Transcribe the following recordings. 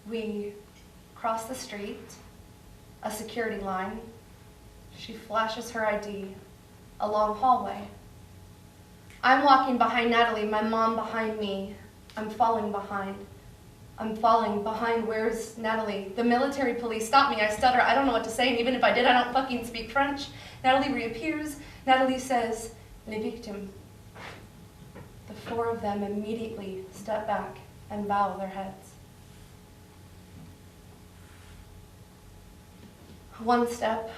We cross the street, a security line. She flashes her ID, a long hallway. I'm walking behind Natalie, my mom behind me. I'm falling behind. I'm falling behind. Where's Natalie? The military police stop me. I stutter. I don't know what to say, and even if I did, I don't fucking speak French. Natalie reappears. Natalie says, "Les victimes." The four of them immediately step back and bow their heads. One step,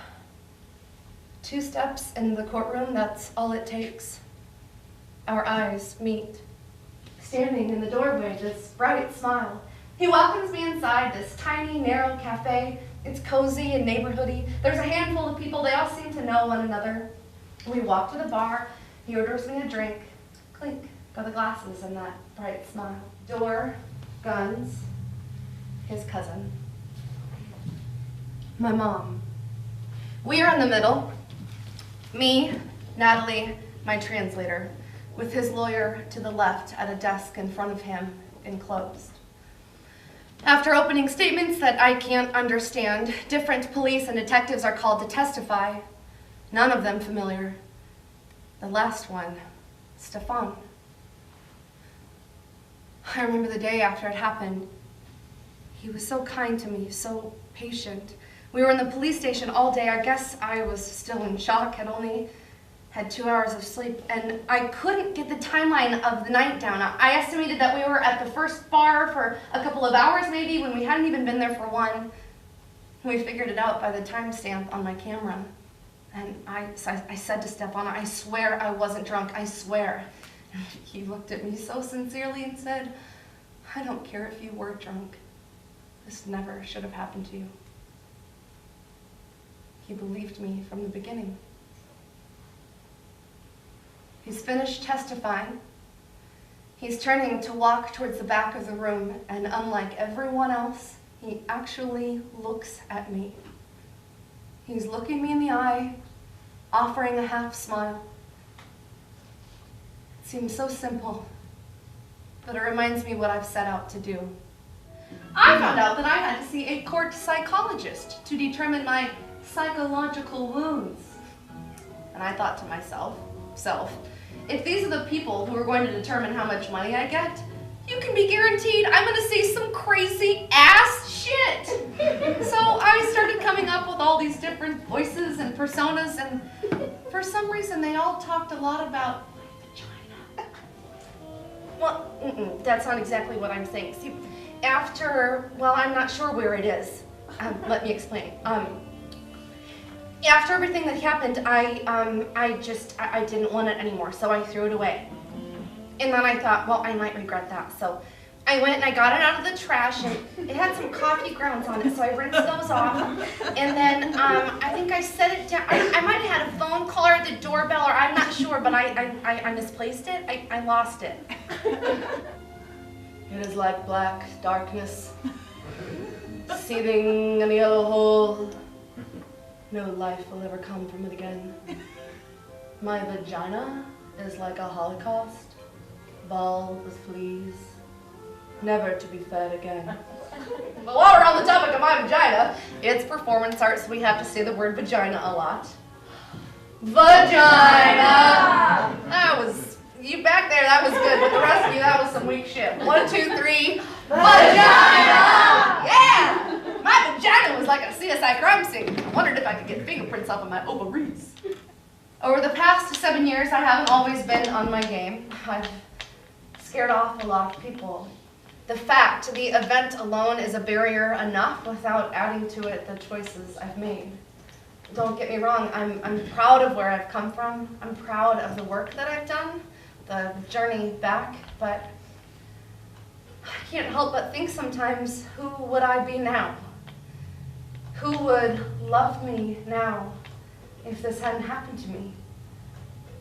two steps in the courtroom, that's all it takes. Our eyes meet. Standing in the doorway, this bright smile. He welcomes me inside this tiny, narrow cafe. It's cozy and neighborhoody. There's a handful of people. They all seem to know one another. We walk to the bar. He orders me a drink. Clink, go the glasses and that bright smile. Door, guns, his cousin. My mom. We are in the middle. Me, Natalie, my translator, with his lawyer to the left at a desk in front of him, enclosed. After opening statements that I can't understand, different police and detectives are called to testify, none of them familiar. The last one, Stefan. I remember the day after it happened. He was so kind to me, so patient. We were in the police station all day. I guess I was still in shock, had only had 2 hours of sleep, and I couldn't get the timeline of the night down. I estimated that we were at the first bar for a couple of hours maybe, when we hadn't even been there for one. We figured it out by the timestamp on my camera. And I said to Stefan, "I swear I wasn't drunk, I swear." And he looked at me so sincerely and said, "I don't care if you were drunk. This never should have happened to you." He believed me from the beginning. He's finished testifying. He's turning to walk towards the back of the room, and unlike everyone else, he actually looks at me. He's looking me in the eye, offering a half smile. It seems so simple, but it reminds me what I've set out to do. I found out that I had to see a court psychologist to determine my psychological wounds. And I thought to myself, if these are the people who are going to determine how much money I get, you can be guaranteed I'm going to see some crazy ass shit. So I started coming up with all these different voices and personas, and for some reason they all talked a lot about my vagina. Well, that's not exactly what I'm saying. See, well, I'm not sure where it is. Let me explain. After everything that happened, I didn't want it anymore, so I threw it away. And then I thought, well, I might regret that. So I went and I got it out of the trash, and it had some coffee grounds on it, so I rinsed those off. And then I think I set it down. I might have had a phone call or the doorbell, or I'm not sure, but I misplaced it. I lost it. It is like black darkness, seething in the yellow hole. No life will ever come from it again. My vagina is like a holocaust, bald with fleas, never to be fed again. But while we're on the topic of my vagina, it's performance art, so we have to say the word vagina a lot. Vagina! That was, you back there, that was good, but the rest of you, that was some weak shit. 1, 2, 3, vagina! Yeah! My vagina was like a CSI crime scene. I wondered if I could get fingerprints off of my ovaries. Over the past 7 years, I haven't always been on my game. I've scared off a lot of people. The event alone is a barrier enough without adding to it the choices I've made. Don't get me wrong, I'm proud of where I've come from. I'm proud of the work that I've done, the journey back, but I can't help but think sometimes, who would I be now? Who would love me now if this hadn't happened to me?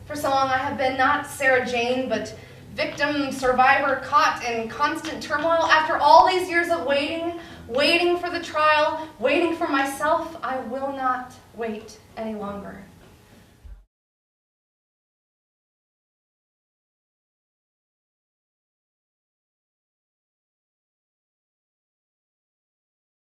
For so long I have been not Sarah Jane, but victim, survivor, caught in constant turmoil. After all these years of waiting for the trial, waiting for myself, I will not wait any longer.